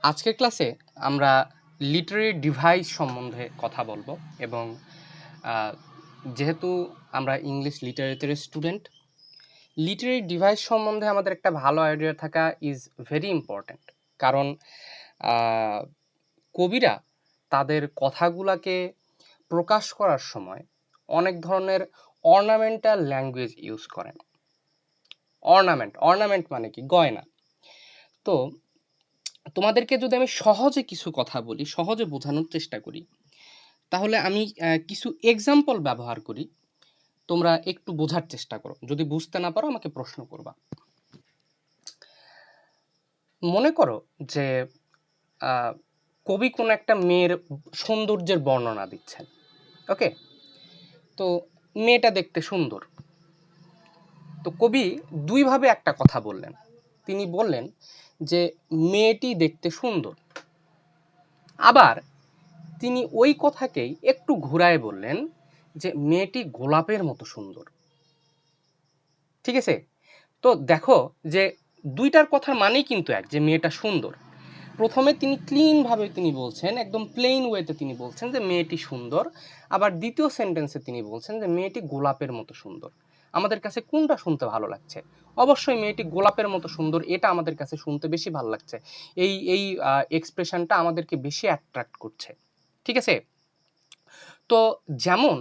আজকের ক্লাসে আমরা লিটারেরি ডিভাইস সম্বন্ধে কথা বলবো এবং যেহেতু আমরা ইংলিশ লিটারেচারের স্টুডেন্ট, লিটারেরি ডিভাইস সম্বন্ধে আমাদের একটা ভালো আইডিয়া থাকা ইজ ভেরি ইম্পর্ট্যান্ট। কারণ কবিরা তাদের কথাগুলাকে প্রকাশ করার সময় অনেক ধরনের অর্নামেন্টাল ল্যাঙ্গুয়েজ ইউজ করেন। অর্নামেন্ট মানে কি? গয়না। তো তোমাদেরকে যদি আমি সহজে কিছু কথা বলি, সহজে বোঝানোর চেষ্টা করি, তাহলে আমি কিছু এক্সাম্পল ব্যবহার করি। তোমরা একটু বোঝার চেষ্টা করো। যদি বুঝতে না পারো আমাকে প্রশ্ন করবা। মনে করো যে কবি কোনো একটা মেয়ের সৌন্দর্যের বর্ণনা দিচ্ছেন। ওকে, তো মেয়েটা দেখতে সুন্দর। তো কবি দুইভাবে একটা কথা বললেন। তিনি বললেন যে মেয়েটি দেখতে সুন্দর, আবার তিনি ওই কথাকেই একটু ঘুরায় বললেন যে মেয়েটি গোলাপের মতো সুন্দর। ঠিক আছে? তো দেখো যে দুইটার কথার মানেই কিন্তু এক, যে মেয়েটা সুন্দর। প্রথমে তিনি ক্লিনভাবে তিনি বলছেন, একদম প্লেন ওয়েতে তিনি বলছেন যে মেয়েটি সুন্দর, আবার দ্বিতীয় সেন্টেন্সে তিনি বলছেন যে মেয়েটি গোলাপের মতো সুন্দর। আমাদের কাছে কোনটা শুনতে ভালো লাগছে? অবশ্যই মেয়েটি গোলাপের মতো সুন্দর, এটা আমাদের কাছে শুনতে বেশি ভালো লাগছে। এই এই এক্সপ্রেশনটা আমাদেরকে বেশি অ্যাট্রাক্ট করছে। ঠিক আছে? তো যেমন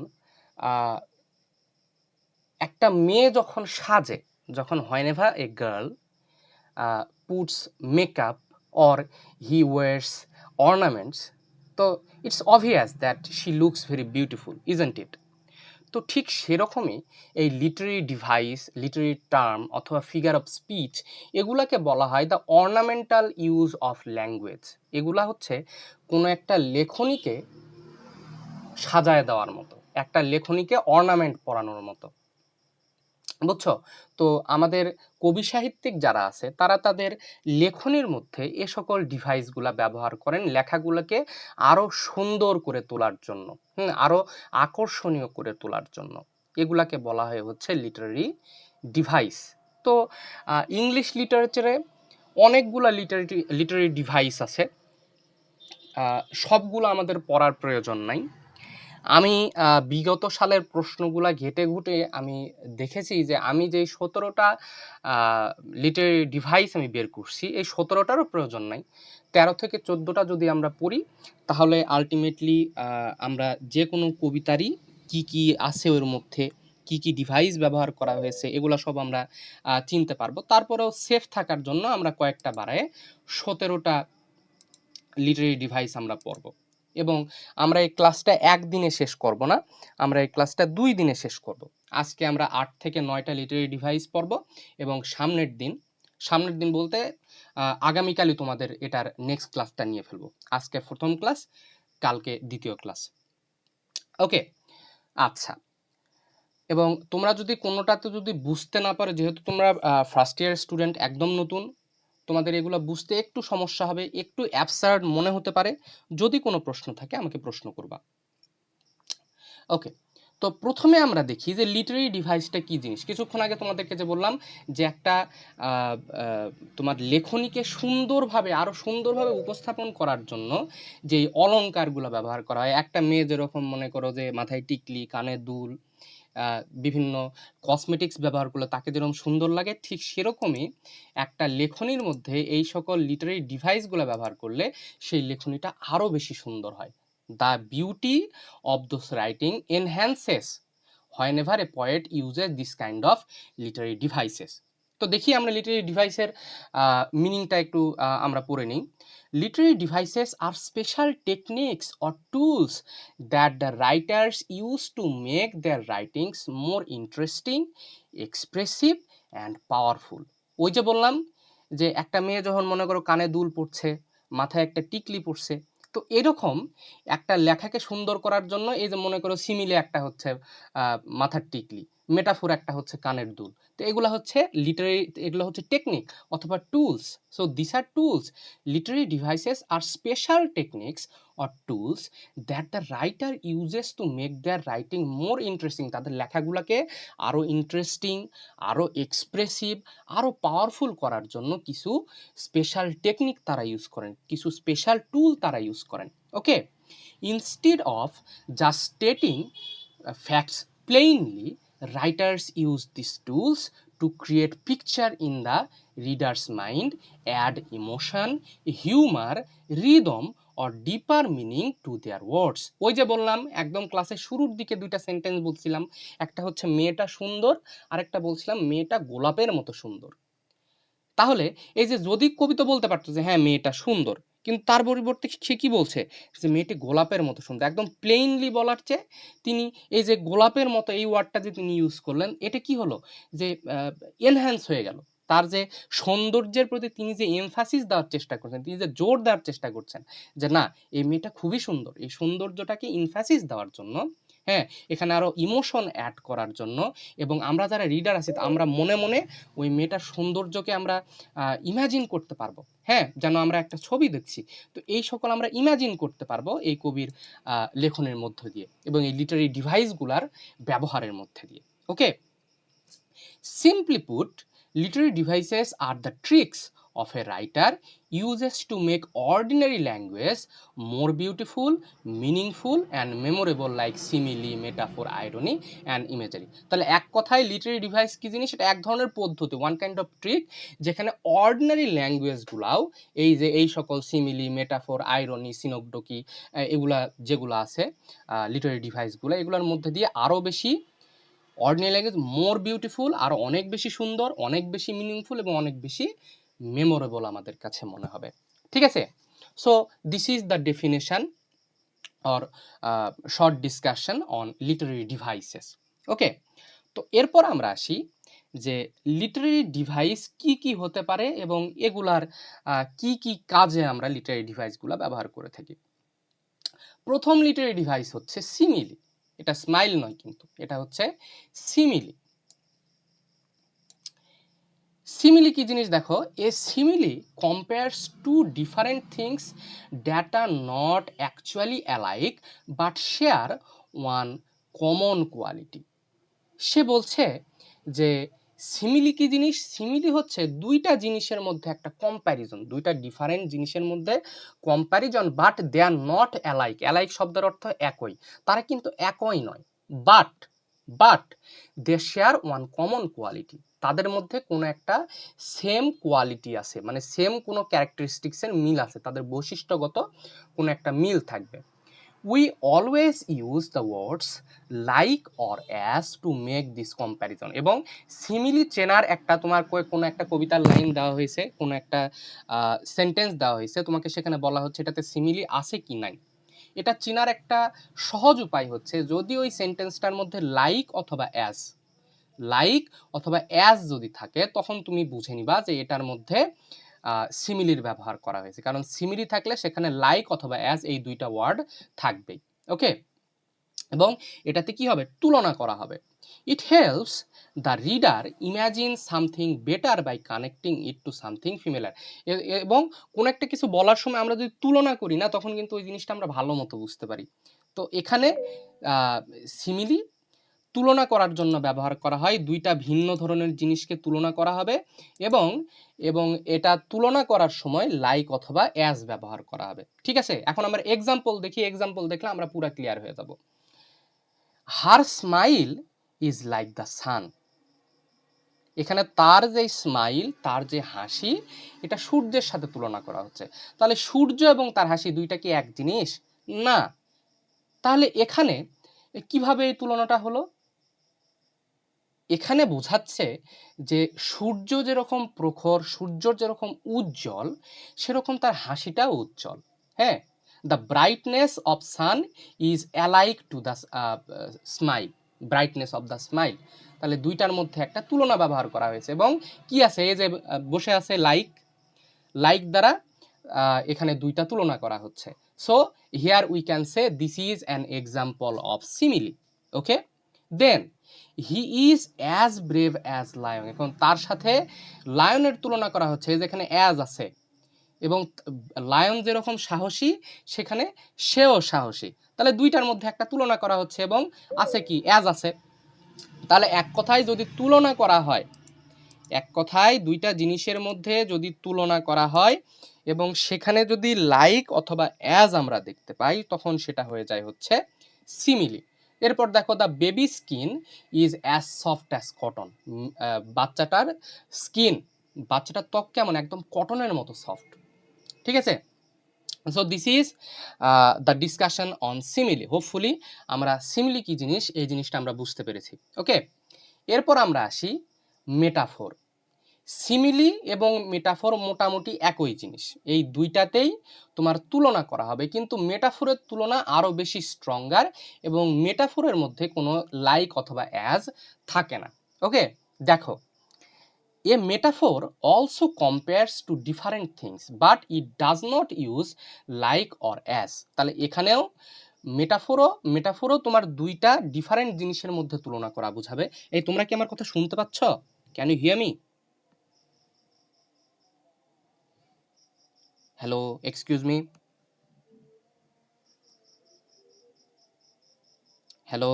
একটা মেয়ে যখন সাজে, যখন whenever a girl puts makeup or he wears ornaments, তো it's obvious that she looks very beautiful, isn't it? তো ঠিক সেরকমই এই লিটারি ডিভাইস, লিটারি টার্ম অথবা ফিগার অফ স্পিচ, এগুলাকে বলা হয় the ornamental use of language. এগুলা হচ্ছে কোনো একটা লেখনীকে সাজায় দেওয়ার মতো, একটা লেখনীকে অর্নামেন্ট পরানোর মতো। বুঝছো? তো আমাদের কবি সাহিত্যিক যারা আছে তারা তাদের লেখনীর মধ্যে এ সকল ডিভাইসগুলা ব্যবহার করেন লেখাগুলোকে আরো সুন্দর করে তোলার জন্য, আরো আকর্ষণীয় করে তোলার জন্য। এগুলাকে বলা হয় হচ্ছে লিটারারি ডিভাইস। তো ইংলিশ লিটারেচারে অনেকগুলা লিটারারি ডিভাইস আছে। সবগুলো আমাদের পড়ার প্রয়োজন নাই। আমি বিগত সালের প্রশ্নগুলা ঘেঁটে ঘুঁটে আমি দেখেছি যে আমি যেই ১৭টা লিটারেরি ডিভাইস আমি বের করছি, এই ১৭টারও প্রয়োজন নাই। ১৩ থেকে ১৪টা যদি আমরা পড়ি, তাহলে আলটিমেটলি আমরা যে কোনো কবিতারই কি কি আছে ওর মধ্যে, কি কি ডিভাইস ব্যবহার করা হয়েছে, এগুলো সব আমরা চিনতে পারবো। তারপরেও সেফ থাকার জন্য আমরা কয়েকটা বাড়ায় ১৭টা লিটারেরি ডিভাইস আমরা পড়ব। এবং আমরা এই ক্লাসটা একদিনে শেষ করব না, আমরা এই ক্লাসটা 2 দিনে শেষ করব। আজকে আমরা 8 থেকে 9টা লিটারেরি ডিভাইস পড়ব এবং সামনের দিন বলতে আগামীকালই তোমাদের এটার নেক্সট ক্লাসটা নিয়ে ফেলবো। আজকে প্রথম ক্লাস, কালকে দ্বিতীয় ক্লাস। ওকে, আচ্ছা। এবং তোমরা যদি কোনোটাতে যদি বুঝতে না পারো, যেহেতু তোমরা ফার্স্ট ইয়ার স্টুডেন্ট, একদম নতুন, তোমাদের এগুলো বুঝতে একটু সমস্যা হবে, একটু অ্যাবসার্ড মনে হতে পারে। যদি কোনো প্রশ্ন থাকে আমাকে প্রশ্ন করবা। ওকে, তো প্রথমে আমরা দেখি যে লিটারেরি ডিভাইসটা কি জিনিস। কিছুক্ষণ আগে তোমাদেরকে যে বললাম যে একটা তোমার লেখনীকে সুন্দরভাবে, আরো সুন্দরভাবে উপস্থাপন করার জন্য যে অলংকারগুলো ব্যবহার করা হয়। একটা মেয়ে যেরকম মনে করো যে মাথায় টিকলি, কানে দুল, বিভিন্ন কসমেটিক্স ব্যবহার করলে তাকে যেরকম সুন্দর লাগে, ঠিক সেরকমই একটা লেখনীর মধ্যে এই সকল লিটারেরি ডিভাইসগুলো ব্যবহার করলে সেই লেখনীটা আরও বেশি সুন্দর হয়। The beauty of those writing enhances whenever a poet uses this kind of literary devices. তো দেখি আমরা লিটারেরি ডিভাইসের মিনিংটা একটু আমরা পড়ে নিই। লিটারেরি ডিভাইসেস আর special techniques or tools that the writers use to make their writings more interesting, expressive and powerful. ওই যে বললাম যে একটা মেয়ে যখন মনে করো কানে দুল পড়ছে, মাথায় একটা টিকলি পড়ছে, তো এরকম একটা লেখাকে সুন্দর করার জন্য এই যে মনে করো সিমিলে একটা হচ্ছে মাথার টিকলি, মেটাফোর একটা হচ্ছে কানের দুল। তো এগুলা হচ্ছে লিটারি, এগুলো হচ্ছে টেকনিক অথবা tools. So this are tools. Literary devices আর special techniques or tools that the writer uses to make their writing more interesting. তাদের লেখাগুলোকে আরও ইন্টারেস্টিং, আরও এক্সপ্রেসিভ, আরও পাওয়ারফুল করার জন্য কিছু স্পেশাল টেকনিক তারা ইউজ করেন, কিছু স্পেশাল টুল তারা ইউজ করেন। Okay, instead of just stating facts plainly, writers use these tools to create picture in the reader's mind, add emotion, humor, rhythm or deeper meaning to their words. ওই যে বললাম একদম ক্লাসের শুরুর দিকে দুইটা সেন্টেন্স বলছিলাম, একটা হচ্ছে মেয়েটা সুন্দর, আর একটা বলছিলাম মেয়েটা গোলাপের মতো সুন্দর। তাহলে এই যে যদি কবিতা বলতে পারতো যে হ্যাঁ মেয়েটা সুন্দর, কিন্তু তার পরিবর্তে সে কি বলছে যে মেয়েটি গোলাপের মতো সুন্দর। একদম প্লেইনলি বলার চেয়ে তিনি এই যে গোলাপের মতো এই ওয়ার্ডটা যে তিনি ইউজ করলেন, এটা কি হলো যে এনহ্যান্স হয়ে গেল। তার যে সৌন্দর্যের প্রতি তিনি যে এমফাসিস দেওয়ার চেষ্টা করছেন, তিনি যে জোর দেওয়ার চেষ্টা করছেন যে না এই মেয়েটা খুবই সুন্দর, এই সৌন্দর্যটাকে ইমফাসিস দেওয়ার জন্য, হ্যাঁ এখানে আরও ইমোশন অ্যাড করার জন্য, এবং আমরা যারা রিডার আছি আমরা মনে মনে ওই মেয়েটার সৌন্দর্যকে আমরা ইমাজিন করতে পারবো, হ্যাঁ যেন আমরা একটা ছবি দেখছি। তো এই সকল আমরা ইমাজিন করতে পারবো এই কবির লেখনের মধ্য দিয়ে এবং এই লিটারি ডিভাইসগুলার ব্যবহারের মধ্যে দিয়ে। ওকে, simply put, literary devices are the tricks of a writer uses to make ordinary language more beautiful, meaningful and memorable like simile, metaphor, irony and imagery. তাহলে এক কথায় লিটারি ডিভাইস কি জিনিস? এটা এক ধরনের পদ্ধতি, ওয়ান কাইন্ড অফ ট্রিক, যেখানে অর্ডিনারি ল্যাঙ্গুয়েজগুলাও এই যে এই সকল সিমিলি, মেটাফোর, আইরনি, সিনোকডকি এগুলা যেগুলো আছে লিটারি ডিভাইসগুলো, এগুলোর মধ্যে দিয়ে আরও বেশি অর্ডিনারি ল্যাঙ্গুয়েজ মোর বিউটিফুল, আর অনেক বেশি সুন্দর, অনেক বেশি মিনিংফুল এবং অনেক বেশি মেমোরেবল আমাদের কাছে মনে হবে। ঠিক আছে, so this is the definition or short discussion on literary devices. Okay, তো এরপর আমরা আসি যে লিটারি ডিভাইস কি কি হতে পারে এবং এগুলার কি কি কাজে আমরা লিটারি ডিভাইসগুলো ব্যবহার করে থাকি। প্রথম লিটারি ডিভাইস হচ্ছে সিমিলি। এটা স্মাইল নয়, কিন্তু এটা হচ্ছে সিমিলি। সিমিলি কি জিনিস দেখো, a simile compares two different things that are not actually alike but share one common quality. সে বলছে যে সিমিলি কি জিনিস? সিমিলি হচ্ছে দুইটা জিনিসের মধ্যে একটা কম্প্যারিজন, দুইটা ডিফারেন্ট জিনিসের মধ্যে comparison, but they are not alike. Alike শব্দের অর্থ একই, তারা কিন্তু একই নয়, but but they share one common quality. তাদের মধ্যে কোনো একটা সেম কোয়ালিটি আছে, মানে সেম কোনো ক্যারেক্টারিস্টিক্সের মিল আছে, তাদের বৈশিষ্ট্যগত কোনো একটা মিল থাকবে। We always use the words like or as to make this comparison. এবং সিমিলি চেনার একটা, তোমার কোনো একটা কবিতার লাইন দেওয়া হয়েছে, কোনো একটা সেন্টেন্স দেওয়া হয়েছে, তোমাকে সেখানে বলা হচ্ছে এটাতে সিমিলি আছে কি নাই। এটা চেনার একটা সহজ উপায় হচ্ছে যদি ওই সেন্টেন্সটার মধ্যে লাইক অথবা অ্যাজ যদি থাকে, তখন তুমি বুঝে নিবা যে এটার মধ্যে সিমিলির ব্যবহার করা হয়েছে, কারণ সিমিলি থাকলে সেখানে লাইক অথবা অ্যাজ এই দুইটা ওয়ার্ড থাকবেই। ওকে, এবং এটাতে কি হবে? তুলনা করা হবে। It helps the reader imagine something better by connecting it to something familiar. এবং কোনো একটা কিছু বলার সময় আমরা যদি তুলনা করি না, তখন কিন্তু ওই জিনিসটা আমরা ভালো মতো বুঝতে পারি। তো এখানে সিমিলি তুলনা করার জন্য ব্যবহার করা হয়, দুইটা ভিন্ন ধরনের জিনিসকে তুলনা করা হবে, এবং এটা তুলনা করার সময় লাইক অথবা অ্যাজ ব্যবহার করা হবে। ঠিক আছে, এখন আমরা এক্সাম্পল দেখি, এক্সাম্পল দেখলে আমরা পুরো ক্লিয়ার হয়ে যাব। Her smile is like the sun. এখানে তার যে স্মাইল, তার যে হাসি, এটা সূর্যের সাথে তুলনা করা হচ্ছে। তাহলে সূর্য এবং তার হাসি দুইটা কি এক জিনিস? না। তাহলে এখানে কিভাবে এই তুলনাটা হলো? এখানে বোঝাচ্ছে যে সূর্য যেরকম প্রখর, সূর্য যেরকম উজ্জ্বল, সেরকম তার হাসিটাও উজ্জ্বল। হ্যাঁ, the brightness of sun is alike to the smile, brightness of the smile. তাহলে দুইটার মধ্যে একটা তুলনা ব্যবহার করা হয়েছে, এবং কি আছে, এই যে বসে আছে লাইক দ্বারা এখানে দুইটা তুলনা করা হচ্ছে। So here we can say this is an example of simile. Okay, then he is as brave as lion, এখন তার সাথে লায়নের তুলনা করা হচ্ছে, যেখানে অ্যাজ আছে এবং লায়ন যেরকম সাহসী সেখানে সেও সাহসী, তাহলে দুইটার মধ্যে একটা তুলনা করা হচ্ছে এবং আছে কি অ্যাজ আছে। তাহলে এক কথায় যদি তুলনা করা হয়, এক কথায় দুইটা জিনিসের মধ্যে যদি তুলনা করা হয় এবং সেখানে যদি লাইক অথবা অ্যাজ আমরা দেখতে পাই, তখন সেটা হয়ে যায় হচ্ছে সিমিলি। এরপর দেখো the baby skin is as soft as cotton, বাচ্চাটার স্কিন, বাচ্চাটার ত্বক কেমন, একদম কটনের মতো সফট। ঠিক আছে, so this is the discussion on simile. Hopefully আমরা সিমিলি কি জিনিস এই জিনিসটা আমরা বুঝতে পেরেছি। ওকে, এরপর আমরা আসি মেটাফোর। সিমিলি এবং মেটাফোর মোটামুটি একই জিনিস, এই দুইটাতেই তোমার তুলনা করা হবে, কিন্তু মেটাফোরের তুলনা আরও বেশি স্ট্রঙ্গার এবং মেটাফোরের মধ্যে কোনো লাইক অথবা অ্যাজ থাকে না। ওকে, দেখো, a metaphor also compares two different things but it does not use like or as. তাহলে এখানেও মেটাফোরও তোমার দুইটা ডিফারেন্ট জিনিসের মধ্যে তুলনা করা বোঝাবে। এই তোমরা কি আমার কথা শুনতে পাচ্ছ? Can you hear me? Hello, excuse me, hello.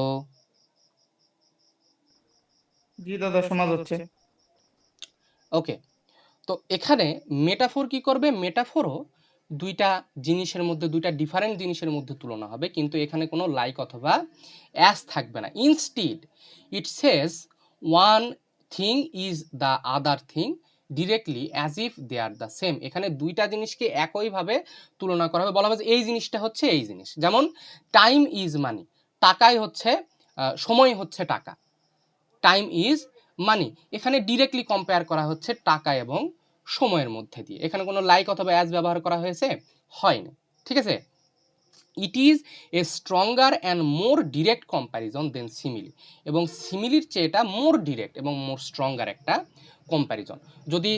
জি দাদা, শোনা যাচ্ছে। ওকে, তো এখানে মেটাফোর কি করবে, মেটাফোরও দুইটা জিনিসের মধ্যে, দুইটা ডিফারেন্ট জিনিসের মধ্যে তুলনা হবে, কিন্তু এখানে কোনো লাইক অথবা অ্যাস থাকবে না। Instead it says one thing is the other thing directly as if they are the same. এখানে দুইটা জিনিসকে একইভাবে তুলনা করা হবে, বলা হবে যে এই জিনিসটা হচ্ছে এই জিনিস। যেমন টাইম ইজ মানি, টাকাই হচ্ছে সময় হচ্ছে টাকা, টাইম ইজ মানি। এখানে ডিরেক্টলি কম্পেয়ার করা হচ্ছে টাকা এবং সময়ের মধ্যে দিয়ে, এখানে কোনো লাইক অথবা অ্যাজ ব্যবহার করা হয়েছে হয়নি। ঠিক আছে, it is a stronger and more direct comparison than simile, এবং সিমিলির চেয়ে এটা মোর ডিরেক্ট এবং মোর স্ট্রঙ্গার একটা কম্প্যারিজন। যদি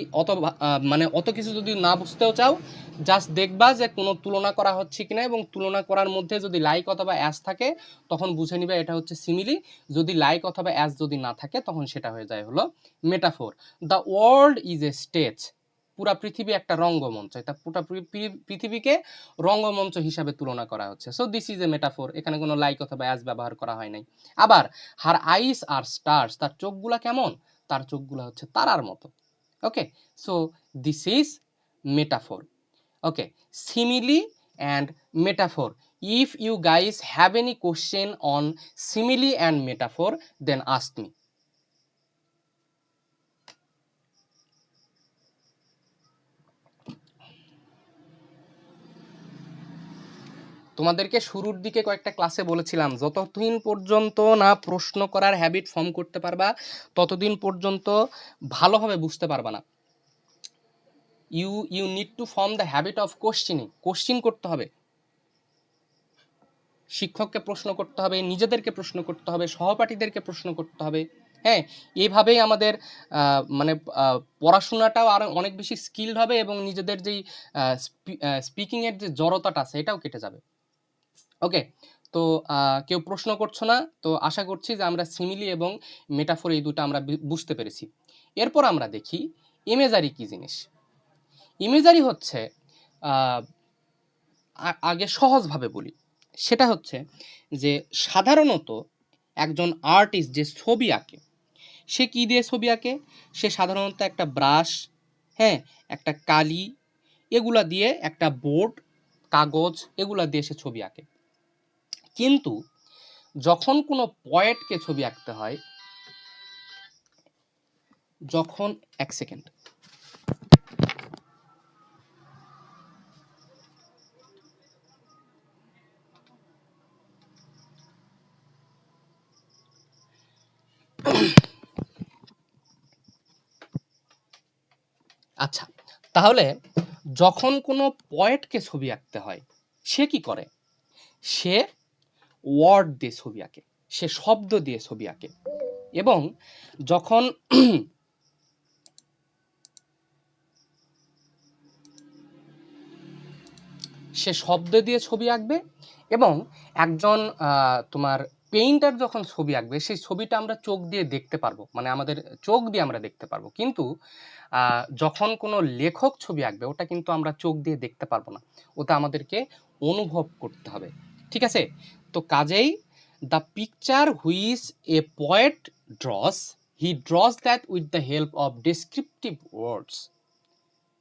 মানে অত কিছু যদি না বুঝতেও চাও, জাস্ট দেখবা যে কোনো তুলনা করা হচ্ছে কিনা, এবং তুলনা করার মধ্যে যদি লাইক অথবা অ্যাজ থাকে তখন বুঝে নিবে এটা হচ্ছে সিমিলি, যদি লাইক অথবা অ্যাজ যদি না থাকে তখন সেটা হয়ে যায় হলো metaphor. The world is a stage, পুরা পৃথিবী একটা রঙ্গমঞ্চ, এটা পুরা পৃথিবীকে রঙ্গমঞ্চ হিসাবে তুলনা করা হচ্ছে। So this is a metaphor, এখানে কোনো লাইক অথবা অ্যাজ ব্যবহার করা হয় নাই। আবার হার আইস আর স্টার্স, তার চোখগুলা কেমন, তার চোখগুলা হচ্ছে তারার মতো। Okay, so this is metaphor. Okay, simile and metaphor. If you guys have any question on simile and metaphor then ask me. তোমাদেরকে শুরুর দিকে কয়েকটা ক্লাসে বলেছিলাম, যতদিন পর্যন্ত না প্রশ্ন করার হ্যাবিট ফর্ম করতে পারবা ততদিন পর্যন্ত ভালোভাবে বুঝতে পারবা না। You need to form the habit of questioning, question করতে হবে, শিক্ষককে প্রশ্ন করতে হবে, নিজেদেরকে প্রশ্ন করতে হবে, সহপাঠীদেরকে প্রশ্ন করতে হবে। হ্যাঁ, এইভাবেই আমাদের মানে পড়াশোনাটাও আরও অনেক বেশি স্কিলড হবে এবং নিজেদের যেই স্পিকিংয়ের যে জড়তাটা আছে এটাও কেটে যাবে। ওকে, তো কেউ প্রশ্ন করছো না, তো আশা করছি যে আমরা সিমিলি এবং মেটাফোর এই দুটো আমরা বুঝতে পেরেছি। এরপর আমরা দেখি ইমেজারি কি জিনিস। ইমেজারি হচ্ছে আগে সহজভাবে বলি, সেটা হচ্ছে যে সাধারণত একজন আর্টিস্ট যে ছবি আঁকে, সে কি দিয়ে ছবি আঁকে, সে সাধারণত একটা ব্রাশ, হ্যাঁ, একটা কালি, এগুলা দিয়ে, একটা বোর্ড, কাগজ, এগুলা দিয়ে সে ছবি আঁকে। কিন্তু যখন কোনো পয়েটকে ছবি আঁকতে হয়, যখন এক সেকেন্ড, আচ্ছা, তাহলে যখন কোনো পয়েটকে ছবি আঁকতে হয় সে কি করে, সে ওয়ার্ড দিয়ে ছবি আঁকে, সে শব্দ দিয়ে ছবি আঁকে। এবং যখন সে শব্দ দিয়ে ছবি আঁকবে এবং একজন তোমার পেইন্টার যখন ছবি আঁকবে সেই ছবিটা আমরা চোখ দিয়ে দেখতে পারবো, মানে আমাদের চোখ দিয়ে আমরা দেখতে পারবো, কিন্তু যখন কোনো লেখক ছবি আঁকবে ওটা কিন্তু আমরা চোখ দিয়ে দেখতে পারবো না, ওটা আমাদেরকে অনুভব করতে হবে, ঠিক আছে? তো কাজেই the picture which a poet draws, he draws that with the help of descriptive words.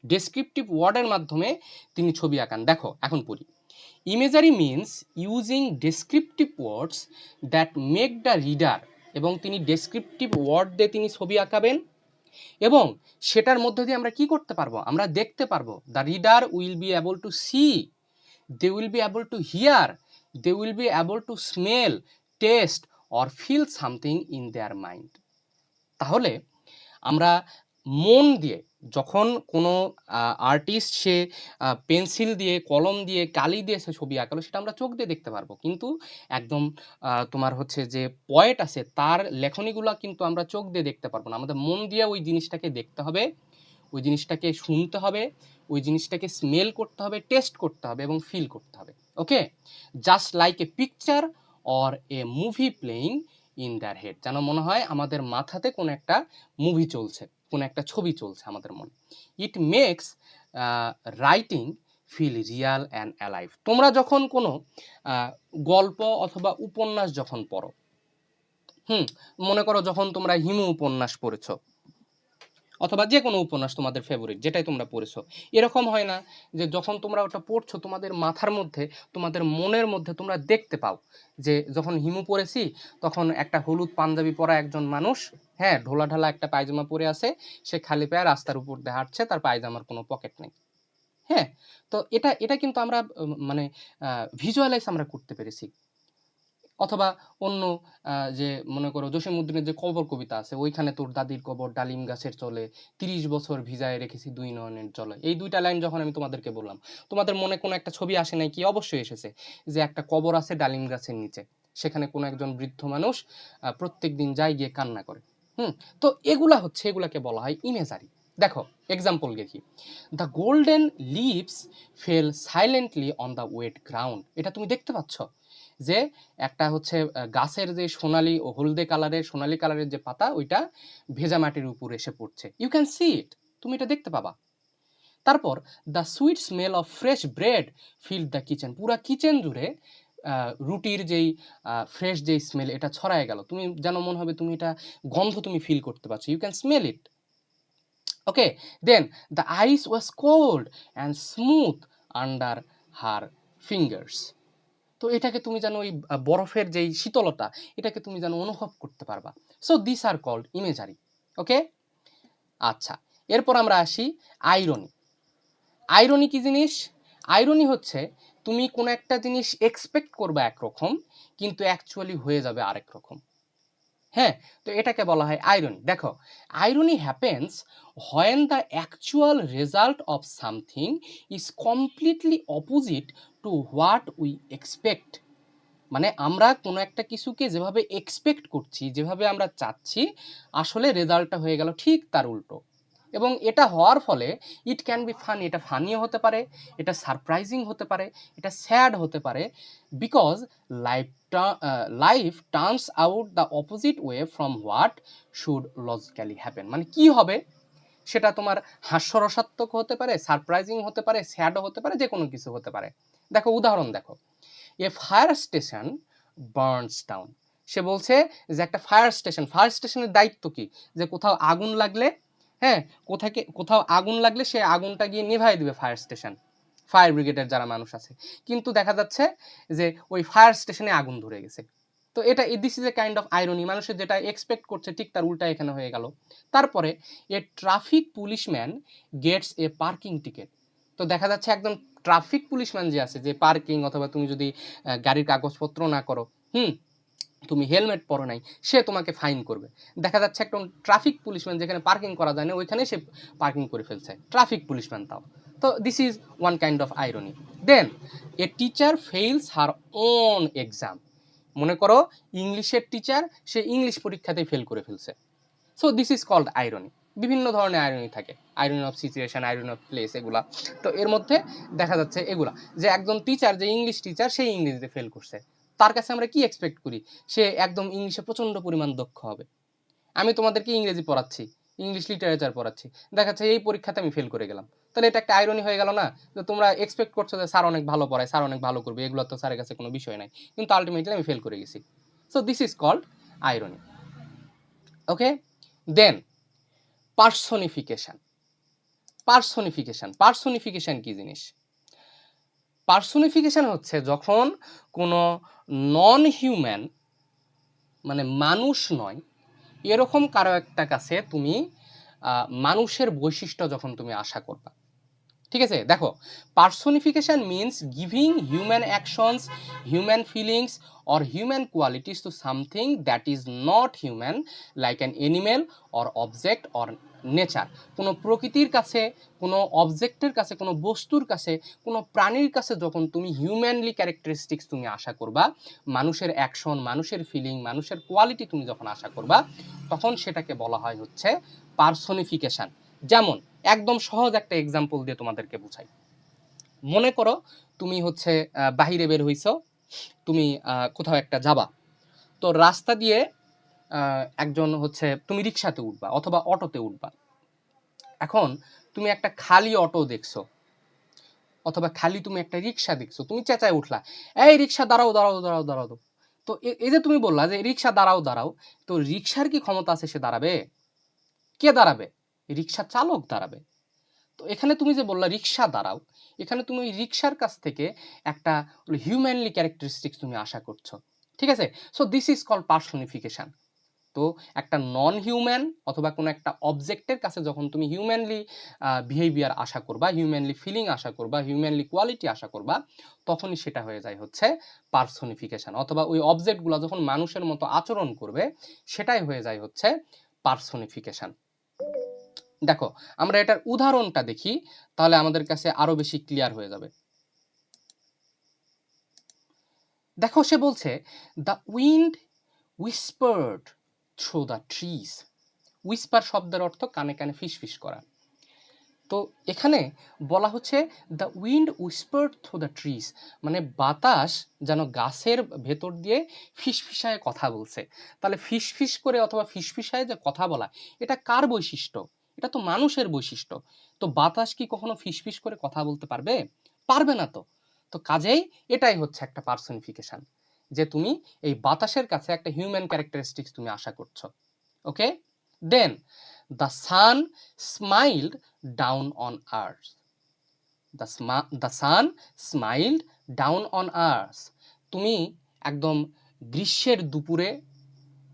Descriptive ওয়ার্ডের মাধ্যমে তিনি ছবি আঁকান। দেখো এখন পড়ি। Imagery means using descriptive words that make the reader, এবং তিনি ডেসক্রিপটিভ ওয়ার্ড দিয়ে তিনি ছবি আঁকাবেন, এবং সেটার মধ্যে দিয়ে আমরা কি করতে পারবো, আমরা দেখতে পারবো। The reader will be able to see, they will be able to hear, they will be able to smell, taste or feel something in their mind. তাহলে আমরা মন দিয়ে, যখন কোনো আর্টিস্ট সে পেন্সিল দিয়ে, কলম দিয়ে, কালি দিয়ে সে ছবি আঁকালো, সেটা আমরা চোখ দিয়ে দেখতে পারবো, কিন্তু একদম তোমার হচ্ছে যে পয়েট আছে তার লেখনীগুলো কিন্তু আমরা চোখ দিয়ে দেখতে পারবো না। আমাদের মন দিয়ে ওই জিনিসটাকে দেখতে হবে, ওই জিনিসটাকে শুনতে হবে, ওই জিনিসটাকে স্মেল করতে হবে, টেস্ট করতে হবে এবং ফিল করতে হবে। Okay, just like a picture or a movie playing in their head, যেন মনে হয় আমাদের মাথাতে কোনো একটা মুভি চলছে, কোনো একটা ছবি চলছে আমাদের মনে। It makes writing feel real and alive. তোমরা যখন কোনো গল্প অথবা উপন্যাস যখন পড়ো, মনে করো যখন তোমরা হিমু উপন্যাস পড়েছো, অথবা যে কোনো উপন্যাস তোমাদের ফেভারিট যেটাই তোমরা পড়েছো, এরকম হয় না যে যখন তোমরা ওটা পড়ছো তোমাদের মাথার মধ্যে, তোমাদের মনের মধ্যে তোমরা দেখতে পাও যে যখন হিমু পড়েছি তখন একটা হলুদ পাঞ্জাবি পরা একজন মানুষ, হ্যাঁ, ঢোলা ঢালা একটা পায়জামা পরে আছে, সে খালি পায়ে রাস্তার উপর দিয়ে হাঁটছে, তার পায়জামার কোনো পকেট নেই। হ্যাঁ, তো এটা এটা কিন্তু আমরা মানে ভিজুয়ালাইজ আমরা করতে পেরেছি। অথবা অন্য যে মনে করো জসীমউদ্দিনের যে কবর কবিতা আছে, ওইখানে তোর দাদির কবর ডালিম গাছের চলে, ৩০ বছর ভিজায় রেখেছি দুই নয়নের জলে, এই দুইটা লাইন যখন আমি তোমাদেরকে বললাম, তোমাদের মনে কোনো একটা ছবি আসে নাই কি? অবশ্যই এসেছে, যে একটা কবর আছে ডালিম গাছের নিচে, সেখানে কোনো একজন বৃদ্ধ মানুষ প্রত্যেক দিন যায় গিয়ে কান্না করে। তো এগুলাকে বলা হয় ইমেজারি। দেখো এক্সাম্পল দেখি, the golden leaves fell silently on the wet ground. এটা তুমি দেখতে পাচ্ছ যে একটা হচ্ছে গাছের যে সোনালি ও হলদে কালারের, সোনালি কালারের যে পাতা, ওইটা ভেজা মাটির উপর এসে পড়ছে। ইউ ক্যান সি ইট, তুমি এটা দেখতে পাবা। তারপর the sweet smell of fresh bread field the kitchen. পুরা কিচেন জুড়ে রুটির যেই ফ্রেশ যেই স্মেল, এটা ছড়ায় গেল, তুমি যেন মনে হবে তুমি এটা গন্ধ তুমি ফিল করতে পারছো, you can smell it. Okay, then the ice was cold and smooth under her fingers. তো এটাকে তুমি যেন ওই বরফের যেই শীতলতা, এটাকে তুমি যেন অনুভব করতে পারবা। So this are called imagery. Okay, আচ্ছা, এরপর আমরা আসি আইরনি। আইরনি কি জিনিস? আইরনি হচ্ছে তুমি কোনো একটা জিনিস এক্সপেক্ট করবে একরকম, কিন্তু অ্যাকচুয়ালি হয়ে যাবে আরেক রকম। হ্যাঁ, তো এটাকে বলা হয় আইরনি। দেখো, irony happens when the actual result of something is completely opposite to what we expect. মানে আমরা কোনো একটা কিছুকে যেভাবে এক্সপেক্ট করছি, যেভাবে আমরা চাচ্ছি, আসলে রেজাল্টটা হয়ে গেল ঠিক তার উল্টো। এবং এটা হওয়ার ফলে ইট ক্যান বি ফানি, এটা ফানিও হতে পারে, এটা সারপ্রাইজিং হতে পারে, এটা স্যাড হতে পারে, because life turns out the opposite way from what should logically happen. মানে কি হবে সেটা তোমার হাস্যরসাত্মক হতে পারে, সারপ্রাইজিং হতে পারে, স্যাডও হতে পারে, যে কোনো কিছু হতে পারে। দেখো উদাহরণ দেখো, এ ফায়ার স্টেশন বার্নস ডাউন। সে বলছে যে একটা ফায়ার স্টেশনের দায়িত্ব কি? যে কোথাও আগুন লাগলে, হ্যাঁ, কোথাও আগুন লাগলে সে আগুনটা গিয়ে নেভাই দিবে ফায়ার স্টেশন, ফায়ার ব্রিগেডের যারা মানুষ আছে। কিন্তু দেখা যাচ্ছে যে ওই ফায়ার স্টেশনে আগুন ধরে গেছে। তো এটা this is a kind of irony, মানুষের যেটা এক্সপেক্ট করছে ঠিক তার উল্টা এখানে হয়ে গেল। তারপরে a traffic policeman gets a parking ticket. তো দেখা যাচ্ছে একদম ট্রাফিক পুলিশম্যান যে আছে, যে পার্কিং অথবা তুমি যদি গাড়ির কাগজপত্র না করো, তুমি হেলমেট পরো নাই, সে তোমাকে ফাইন করবে। দেখা যাচ্ছে একটা ট্রাফিক পুলিশম্যান যেখানে পার্কিং করা যায় না ওইখানে সে পার্কিং করে ফেলছে, ট্রাফিক পুলিশম্যান তাও। তো this is one kind of irony. Then a teacher fails her own exam. মনে করো ইংলিশের টিচার, সে ইংলিশ পরীক্ষাতেই ফেল করে ফেলছে। So this is called irony. বিভিন্ন ধরনের আইরনি থাকে, irony of situation, irony of place, এগুলা। তো এর মধ্যে দেখা যাচ্ছে এগুলা, যে একজন টিচার, যে ইংলিশ টিচার, সেই ইংরেজিতে ফেল করছে, তার কাছে আমরা কি এক্সপেক্ট করি? সে একদম ইংলিশে প্রচণ্ড পরিমাণ দক্ষ হবে। আমি তোমাদেরকে ইংরেজি পড়াচ্ছি, ইংলিশ লিটারেচার পড়াচ্ছি, দেখা যাচ্ছে এই পরীক্ষাতে আমি ফেল করে গেলাম। তাহলে এটা একটা আইরনি হয়ে গেল না? যে তোমরা এক্সপেক্ট করছো যে স্যার অনেক ভালো পড়ায়, স্যার অনেক ভালো করবে, এগুলো তো স্যারের কাছে কোনো বিষয় নাই, কিন্তু আলটিমেটলি আমি ফেল করে গেছি। So this is called irony. Okay, then personification. Personification কি জিনিস? পার্সোনিফিকেশন হচ্ছে যখন কোনো নন হিউম্যান, মানে মানুষ নয়, এরকম কারো একটা কাছে তুমি মানুষের বৈশিষ্ট্য যখন তুমি আশা করবা। ঠিক আছে, দেখো, personification means giving human actions, human feelings or human qualities to something that is not human, like an animal or object or nature. কোনো প্রকৃতির কাছে, কোনো অবজেক্টের কাছে, কোনো বস্তুর কাছে, কোনো প্রাণীর কাছে যখন তুমি হিউম্যানলি ক্যারেক্টারিস্টিক্স তুমি আশা করবা, মানুষের অ্যাকশন, মানুষের ফিলিং, মানুষের কোয়ালিটি তুমি যখন আশা করবা, তখন সেটাকে বলা হয় হচ্ছে পার্সোনিফিকেশন। যেমন একদম সহজ একটা এক্সাম্পল দিয়ে তোমাদেরকে বুঝাই। মনে করো তুমি হচ্ছে বাহিরে বের হইছো, তুমি কোথাও একটা যাবা, তো রাস্তা দিয়ে একজন হচ্ছে, তুমি রিক্সাতে উঠবা অথবা অটোতে উঠবা। এখন তুমি একটা খালি অটো দেখছো অথবা খালি তুমি একটা রিক্সা দেখছো, তুমি চেঁচায় উঠলা, এই রিক্সা দাঁড়াও দাঁড়াও দাঁড়াও দাঁড়াও। তো এই যে তুমি বললা যে রিক্সা দাঁড়াও দাঁড়াও, তো রিক্সার কি ক্ষমতা আছে সে দাঁড়াবে? কে দাঁড়াবে? রিক্সা চালক দাঁড়াবে। তো এখানে তুমি যে বললা রিক্সা দাঁড়াও, এখানে তুমি ওই রিক্সার কাছ থেকে একটা হিউম্যানলি ক্যারেক্টারিস্টিক্স তুমি আশা করছো। ঠিক আছে, so this is called personification. তো একটা নন হিউম্যান অথবা কোনো একটা অবজেক্টের কাছে যখন তুমি হিউম্যানলি বিহেভিয়ার আশা করবা, হিউম্যানলি ফিলিং আশা করবা, হিউম্যানলি কোয়ালিটি আশা করবা, তখনই সেটা হয়ে যায় হচ্ছে পার্সোনিফিকেশন। অথবা ওই অবজেক্টগুলো যখন মানুষের মতো আচরণ করবে, সেটাই হয়ে যায় হচ্ছে পার্সোনিফিকেশন। দেখো, আমরা এটার উদাহরণটা দেখি, তাহলে আমাদের কাছে আরো বেশি ক্লিয়ার হয়ে যাবে। দেখো, সে বলছে the wind whispered through the trees. Whisper শব্দের অর্থ কানে কানে ফিসফিস করা। তো এখানে বলা হচ্ছে the wind whispered through the trees, মানে বাতাস যেন গাছের ভেতর দিয়ে ফিসফিসায় কথা বলছে। তাহলে ফিসফিস করে অথবা ফিসফিসায় যে কথা বলা, এটা কার বৈশিষ্ট্য? এটা তো মানুষের বৈশিষ্ট্য। তো বাতাস কি কখনো ফিসফিস করে কথা বলতে পারবে? পারবে না তো। তো কাজেই এটাই হচ্ছে একটা পার্সনিফিকেশন, যে তুমি এই বাতাসের কাছে একটা হিউম্যান ক্যারেক্টারিস্টিক্স তুমি আশা করছো। Okay, then the sun smiled down on earth. The sun smiled down on earth. তুমি একদম গ্রীষ্মের দুপুরে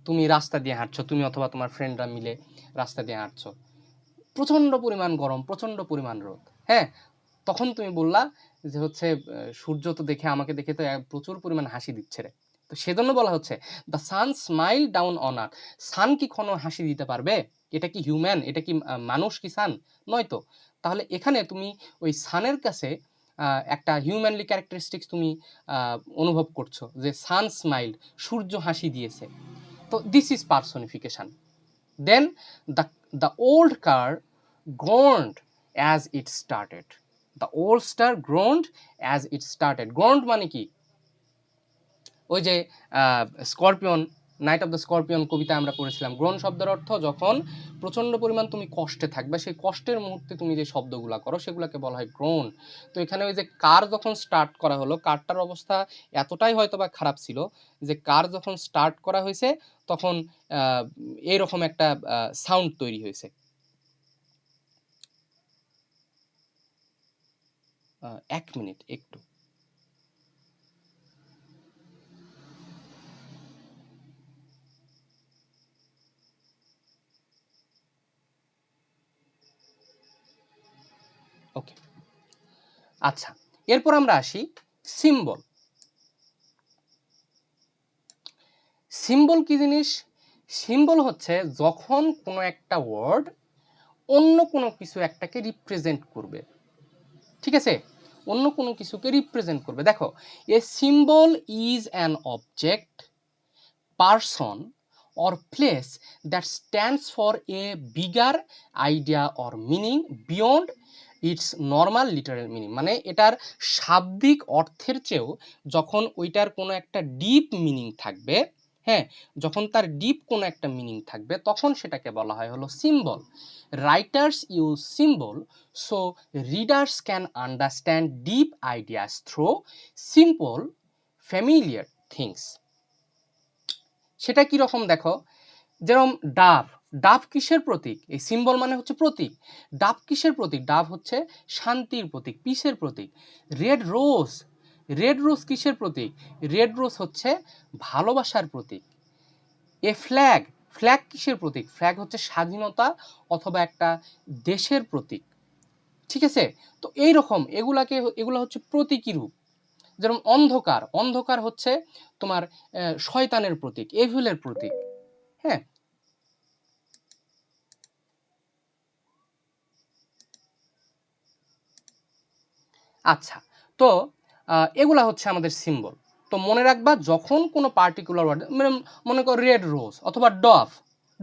তুমি রাস্তা দিয়ে হাঁটছো, তুমি অথবা তোমার ফ্রেন্ডরা মিলে রাস্তা দিয়ে হাঁটছো, প্রচণ্ড পরিমাণ গরম, প্রচণ্ড পরিমাণ রোদ, হ্যাঁ, তখন তুমি বললা যে হচ্ছে সূর্য তো দেখে, আমাকে দেখে তো প্রচুর পরিমাণ হাসি দিচ্ছে রে। তো সেজন্য বলা হচ্ছে the sun smile down on earth. Sun কি কোনো হাসি দিতে পারবে? এটা কি হিউম্যান? এটা কি মানুষ কি সান? নয় তো। তাহলে এখানে তুমি ওই সানের কাছে একটা হিউম্যানলি ক্যারেক্টারিস্টিক্স তুমি অনুভব করছো, যে সান স্মাইল, সূর্য হাসি দিয়েছে। তো this is personification. Then the old car groaned as it started. The old star groaned as it started. Groaned মানে কি? ওই যে scorpion, night of the scorpion কবিতা আমরা পড়েছিলাম। গ্রোন শব্দের অর্থ যখন প্রচণ্ড পরিমাণ তুমি কষ্টে থাকবে, সেই কষ্টের মুহূর্তে তুমি যে শব্দগুলো করো, সেগুলোকে বলা হয় গ্রোন। তো এখানে ওই যে কার যখন স্টার্ট করা হলো, কারটার অবস্থা এতটাই হয়তো বা খারাপ ছিল যে কার যখন স্টার্ট করা হয়েছে, তখন এইরকম একটা সাউন্ড তৈরি হয়েছে। এক মিনিট একটু। ওকে, আচ্ছা, এরপর আমরা আসি সিম্বল। সিম্বল কি জিনিস? সিম্বল হচ্ছে যখন কোনো একটা ওয়ার্ড অন্য কোনো কিছু একটাকে রিপ্রেজেন্ট করবে। ঠিক আছে, অন্য কোনো কিছুকে রিপ্রেজেন্ট করবে। দেখো, a symbol is an object, person or place that stands for a bigger idea or meaning beyond it's normal literal meaning, মানে এটার শাব্দিক অর্থের চেয়েও যখন ওইটার কোনো একটা ডিপ মিনিং থাকবে, হ্যাঁ, যখন তার ডিপ কোনো একটা মিনিং থাকবে তখন সেটাকে বলা হয় হলো symbol. Writers use symbol so readers can understand deep ideas through simple familiar things. সেটা কীরকম দেখো, যেরকম ডাব, ডাব কিসের প্রতীক? এই সিম্বল মানে হচ্ছে প্রতীক। ডাব কিসের প্রতীক? ডাব হচ্ছে শান্তির প্রতীক, পিসের প্রতীক। রেড রোজ, রেড রোজ কিসের প্রতীক? রেড রোজ হচ্ছে ভালোবাসার প্রতীক। এ ফ্ল্যাগ, ফ্ল্যাগ কিসের প্রতীক? ফ্ল্যাগ হচ্ছে স্বাধীনতা অথবা একটা দেশের প্রতীক। ঠিক আছে, তো এই রকম এগুলা হচ্ছে প্রতীকী রূপ। যেরকম অন্ধকার, অন্ধকার হচ্ছে তোমার শয়তানের প্রতীক, এভিলের প্রতীক। হ্যাঁ, আচ্ছা, তো এগুলা হচ্ছে আমাদের সিম্বল। তো মনে রাখবা যখন কোনো পার্টিকুলার ওয়ার্ড, মনে করো রেড রোজ অথবা ডভ,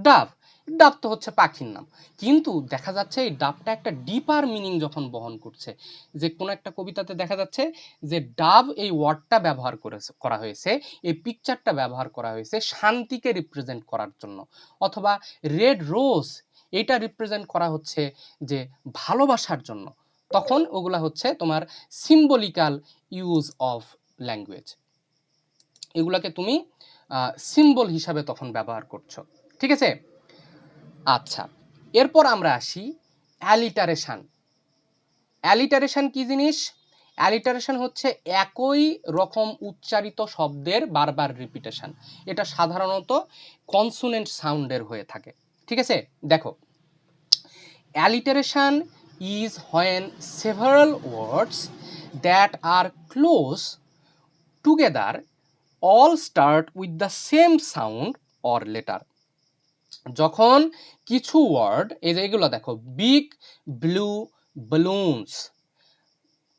ডাব, ডাব তো হচ্ছে পাখির নাম, কিন্তু দেখা যাচ্ছে এই ডাবটা একটা ডিপার মিনিং যখন বহন করছে, যে কোনো একটা কবিতাতে দেখা যাচ্ছে যে ডাব এই ওয়ার্ডটা ব্যবহার করা হয়েছে, এই পিকচারটা ব্যবহার করা হয়েছে শান্তিকে রিপ্রেজেন্ট করার জন্য, অথবা রেড রোজ এটা রিপ্রেজেন্ট করা হচ্ছে যে ভালোবাসার জন্য, তখন ওগুলা হচ্ছে তোমার সিম্বলিক্যাল ইউজ অফ ল্যাঙ্গুয়েজ। এগুলাকে তুমি সিম্বল হিসাবে তখন ব্যবহার করছো। ঠিক আছে, আচ্ছা, এরপর আমরা আসি অ্যালিটারেশন। অ্যালিটারেশন কি জিনিস? অ্যালিটারেশন হচ্ছে একই রকম উচ্চারিত শব্দের বারবার রিপিটেশন। এটা সাধারণত কনসোনেন্ট সাউন্ডের হয়ে থাকে। ঠিক আছে, দেখো, alliteration is when several words that are close together all start with the same sound or letter. যখন কিছু ওয়ার্ড, এই যে এগুলো দেখো, বিগ ব্লু balloons,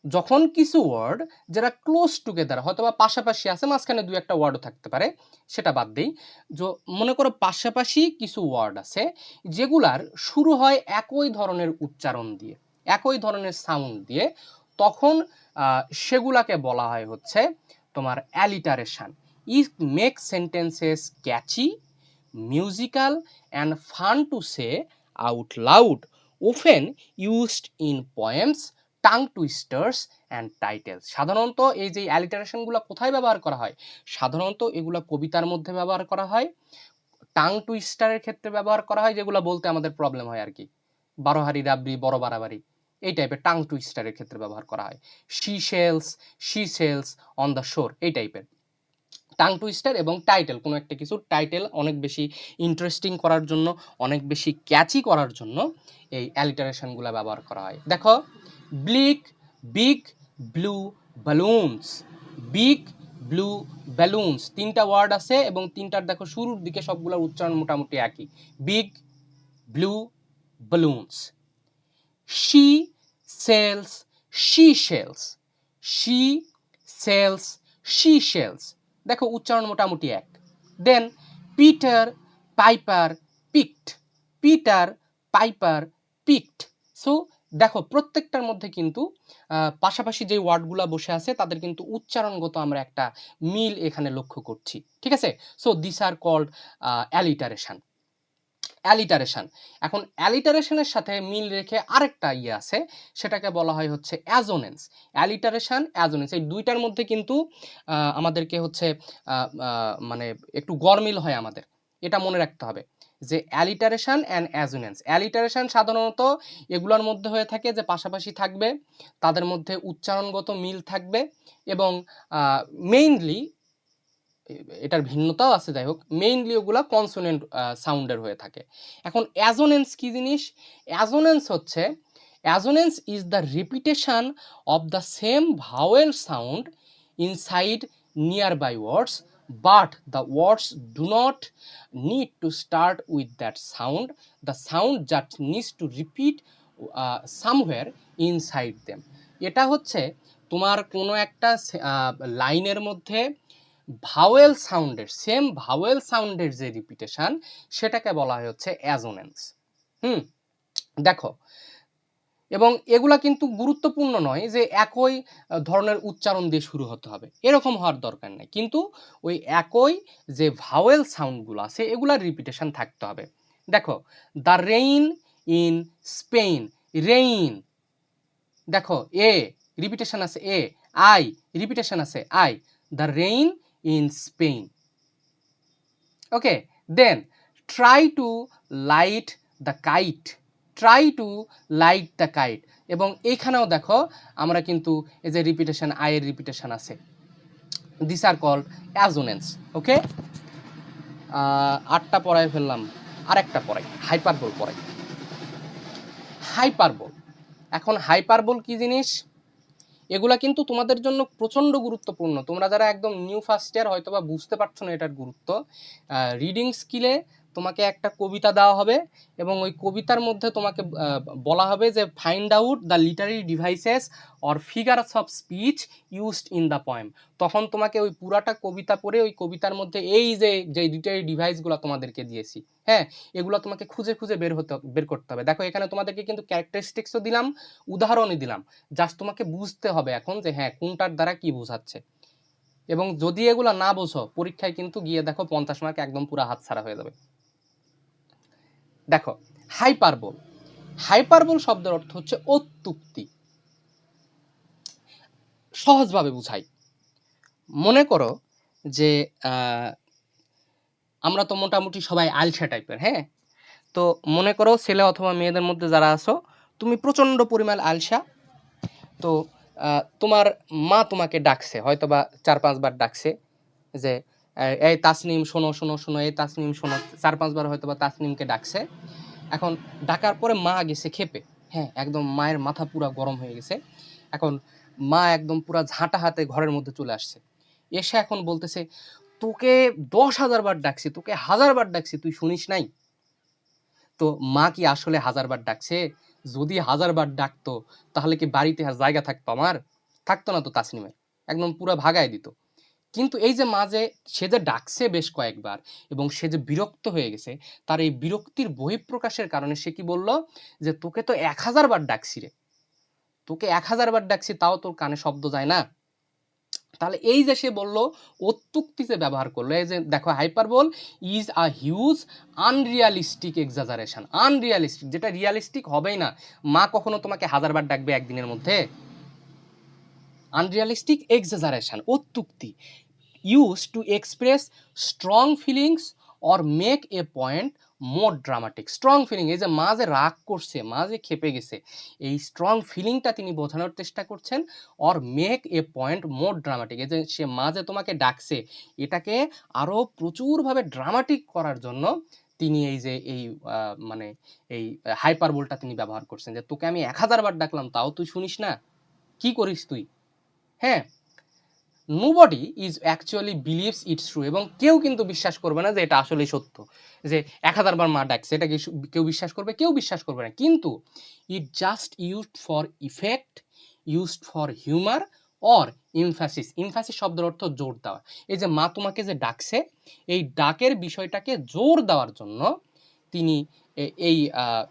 যখন কিছু ওয়ার্ড যারা ক্লোজ টুগেদার, হয়তো বা পাশাপাশি আছে, মাঝখানে দুই একটা ওয়ার্ডও থাকতে পারে, সেটা বাদ দিই, মনে করো পাশাপাশি কিছু ওয়ার্ড আছে যেগুলার শুরু হয় একই ধরনের উচ্চারণ দিয়ে, একই ধরনের সাউন্ড দিয়ে, তখন সেগুলাকে বলা হয় হচ্ছে তোমার alliteration. It make sentences catchy, musical and fun to say out loud, often used in poems, tongue twisters and titles. সাধারণত এই যে অ্যালিটারেশনগুলো কোথায় ব্যবহার করা হয়? সাধারণত এগুলো কবিতার মধ্যে ব্যবহার করা হয়, টাং টুইস্টারের ক্ষেত্রে ব্যবহার করা হয়, যেগুলো বলতে আমাদের প্রবলেম হয় আর কি, বারোহারি রাবড়ি, বড় বাড়াবাড়ি, এই টাইপের টাং টুইস্টারের ক্ষেত্রে ব্যবহার করা হয়। শি সেলস অন দ্য শোর, এই টাইপের। টাং টুইস্টার এবং টাইটেল, কোনো একটা কিছু টাইটেল অনেক বেশি ইন্টারেস্টিং করার জন্য, অনেক বেশি ক্যাচি করার জন্য এই অ্যালিটারেশনগুলো ব্যবহার করা হয়। দেখো, bleak, big blue balloons, big blue balloons, তিনটা ওয়ার্ড আছে এবং তিনটার দেখো শুরুর দিকে সবগুলোর উচ্চারণ মোটামুটি একই, big blue balloons. She sells she shells, she sells she shells, দেখো উচ্চারণ মোটামুটি এক। Then Peter piper picked, Peter piper picked. So দেখো প্রত্যেকটার মধ্যে কিন্তু পাশাপাশি যে ওয়ার্ডগুলো বসে আছে তাদের কিন্তু উচ্চারণগত আমরা একটা মিল এখানে লক্ষ্য করছি। ঠিক আছে, so this are called alliteration. Alliteration, এখন অ্যালিটারেশনের সাথে মিল রেখে আরেকটা ইয়ে আছে, সেটাকে বলা হয় হচ্ছে অ্যাজোনেন্স। অ্যালিটারেশন, অ্যাজোনেন্স, এই দুইটার মধ্যে কিন্তু আমাদেরকে হচ্ছে মানে একটু গরমিল হয় আমাদের, এটা মনে রাখতে হবে যে অ্যালিটারেশন অ্যান্ড অ্যাজোনেন্স। অ্যালিটারেশন সাধারণত এগুলোর মধ্যে হয়ে থাকে যে পাশাপাশি থাকবে, তাদের মধ্যে উচ্চারণগত মিল থাকবে, এবং মেইনলি এটার ভিন্নতাও আছে, যাই হোক, মেইনলি ওগুলা কনসোনেন্ট সাউন্ডের হয়ে থাকে। এখন অ্যাজোনেন্স কি জিনিস? অ্যাজোনেন্স হচ্ছে, assonance is the repetition of the same vowel sound inside near by words, but the words do not need to start with that sound, the sound just needs to repeat somewhere inside them. এটা হচ্ছে তোমার কোনো একটা লাইনের মধ্যে vowel সাউন্ডের, same vowel সাউন্ডের যে রিপিটেশন, সেটাকে বলা হয় হচ্ছে অ্যাজোনেন্স। দেখো, এবং এগুলা কিন্তু গুরুত্বপূর্ণ নয় যে একই ধরনের উচ্চারণ দিয়ে শুরু হতে হবে, এরকম হওয়ার দরকার নেই, কিন্তু ওই একই যে ভাওয়েল সাউন্ডগুলো আছে এগুলার রিপিটেশন থাকতে হবে। দেখো, the rain in Spain, rain, দেখো এ রিপিটেশন আছে, এ, আই রিপিটেশন আছে, I, the rain in Spain. Okay, then try to light the kite, try to light the kite, এবং এইখানেও দেখো আমরা কিন্তু এই যে রিপিটেশন, আয়ের রিপিটেশন আছে, দিস আর কল্ড অ্যাজোনেন্স। ওকে, 8টা পড়ায় ফেললাম, আরেকটা পড়াই, হাইপারবোল পড়াই। হাইপারবোল, এখন হাইপারবোল কি জিনিস, এগুলা কিন্তু তোমাদের জন্য প্রচণ্ড গুরুত্বপূর্ণ। তোমরা যারা একদম নিউ ফার্স্ট ইয়ার হয়তো বা বুঝতে পারছো না এটার গুরুত্ব, রিডিং স্কিলে তোমাকে একটা কবিতা দেওয়া হবে এবং ওই কবিতার মধ্যে তোমাকে বলা হবে যে find out the literary devices or figures of speech used in the poem. তখন তোমাকে ওই পুরাটা কবিতা পড়ে ওই কবিতার মধ্যে এই যে যে লিটারি ডিভাইসগুলো তোমাদেরকে দিয়েছি, হ্যাঁ, এগুলো তোমাকে খুঁজে খুঁজে বের করতে হবে। দেখো এখানে তোমাদেরকে কিন্তু ক্যারেক্টারিস্টিক্সও দিলাম, উদাহরণই দিলাম, জাস্ট তোমাকে বুঝতে হবে এখন যে হ্যাঁ কোনটার দ্বারা কি বোঝাচ্ছে। এবং যদি এগুলো না বোঝো পরীক্ষায় কিন্তু গিয়ে দেখো 50 মার্ক একদম পুরো হাতছাড়া হয়ে যাবে। দেখো হাইপারবোল, হাইপারবোল শব্দের অর্থ হচ্ছে অত্যুক্তি। সহজভাবে বুঝাই, মনে করো যে আমরা তো মোটামুটি সবাই আলসা টাইপের, হ্যাঁ, তো মনে করো ছেলে অথবা মেয়েদের মধ্যে যারা আছো তুমি প্রচণ্ড পরিমাণ আলসা, তো তোমার মা তোমাকে ডাকছে, হয়তো বা 4-5 বার ডাকছে যে এই তাসনিম শোনো শোনো শোনো, এই তাসনিম শোনো, 4-5 বার হয়তো বা তাসনিমকে ডাকছে। এখন ডাকার পরে মা গেছে খেপে, হ্যাঁ, একদম মায়ের মাথা পুরা গরম হয়ে গেছে। এখন মা একদম পুরা ঝাঁটা হাতে ঘরের মধ্যে চলে আসছে, এসে এখন বলতেছে তোকে 10,000 বার ডাকছি, তোকে 1000 বার ডাকছি, তুই শুনিস নাই। তো মা কি আসলে 1000 বার ডাকছে? যদি 1000 বার ডাকতো তাহলে কি বাড়িতে আর জায়গা থাকতো আমার? থাকতো না তো তাসনিমের, একদম পুরা ভাগায় দিত। কিন্তু এই যে মা যে সে যে ডাকছে বেশ কয়েকবার এবং সে যে বিরক্ত হয়ে গেছে, তার এই বিরক্তির বহিঃপ্রকাশের কারণে সে কি বলল যে তোকে তো 1000 বার ডাকছি রে, তোকে 1000 বার ডাকছি তাও তোর কানে শব্দ যায় না। তাহলে এই যে সে বলল অত্যুক্তিতে ব্যবহার করলো, এই যে দেখো hyperbole is a huge unrealistic exaggeration, unrealistic, যেটা রিয়ালিস্টিক হবেই না। মা কখনো তোমাকে 1000 বার ডাকবে একদিনের মধ্যে? আনরিয়ালিস্টিক এক্সাজারেশন, অত্যুক্তি, use to express strong feelings or make a point more dramatic. Strong feeling, এই যে মা যে রাগ করছে, মা যে খেপে গেছে, এই স্ট্রং ফিলিংটা তিনি বোঝানোর চেষ্টা করছেন। Or make a point more dramatic, এই যে সে মা যে তোমাকে ডাকছে এটাকে আরও প্রচুরভাবে ড্রামাটিক করার জন্য তিনি এই যে এই মানে এই হাইপারবোলটা তিনি ব্যবহার করছেন, যে তোকে আমি 1000 বার ডাকলাম তাও তুই শুনিস না, কি করিস তুই, হ্যাঁ। Nobody is actually believes it's true, এবং কেউ কিন্তু বিশ্বাস করবে না যে এটা আসলেই সত্য, যে 1000 বার মা ডাকছে, এটা কি কেউ বিশ্বাস করবে? কেউ বিশ্বাস করবে না। কিন্তু it just used for effect, used for humour or emphasis. Emphasis শব্দের অর্থ জোর দেওয়া। এই যে মা তোমাকে যে ডাকছে, এই ডাকের বিষয়টাকে জোর দেওয়ার জন্য তিনি এই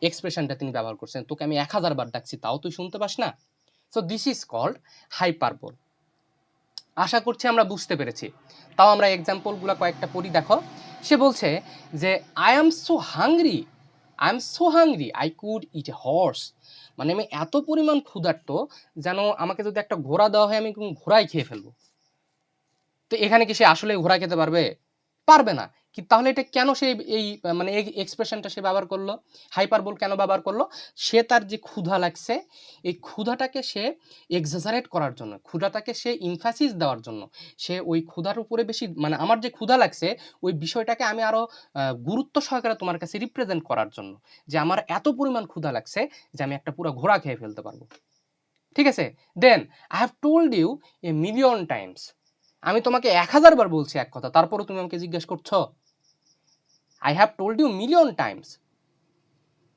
এক্সপ্রেশনটা তিনি ব্যবহার করছেন, তোকে আমি 1000 বার ডাকছি তাও তুই শুনতে পাস না। So this is called hyperbole. আশা করছি আমরা বুঝতে পেরেছি। তাও আমরা এক্সাম্পলগুলো কয়েকটা পড়ি, দেখো সে বলছে যে I am so hungry, I am so hungry I could it A horse, মানে আমি এত পরিমাণ ক্ষুধার্ত যেন আমাকে যদি একটা ঘোড়া দেওয়া হয় আমি ঘোড়াই খেয়ে ফেলবো। তো এখানে কি সে আসলে ঘোড়া খেতে পারবে? পারবে না। কি তাহলে এটা কেন সে এই মানে এই এক্সপ্রেশনটা সে ব্যবহার করলো, হাইপারবোল কেন ব্যবহার করলো? সে তার যে ক্ষুধা লাগছে এই ক্ষুধাটাকে সে এক্সাজারেট করার জন্য, ক্ষুধাটাকে সে ইমফ্যাসিস দেওয়ার জন্য, সে ওই ক্ষুধার উপরে বেশি, মানে আমার যে ক্ষুধা লাগছে ওই বিষয়টাকে আমি আরো গুরুত্ব সহকারে তোমার কাছে রিপ্রেজেন্ট করার জন্য, যে আমার এত পরিমাণ ক্ষুধা লাগছে যে আমি একটা পুরো ঘোড়া খেয়ে ফেলতে পারবো। ঠিক আছে, then I have told you a million times, আমি তোমাকে 1000 বার বলছি এক কথা, তারপরও তুমি আমাকে জিজ্ঞেস করছো। I have told you million times,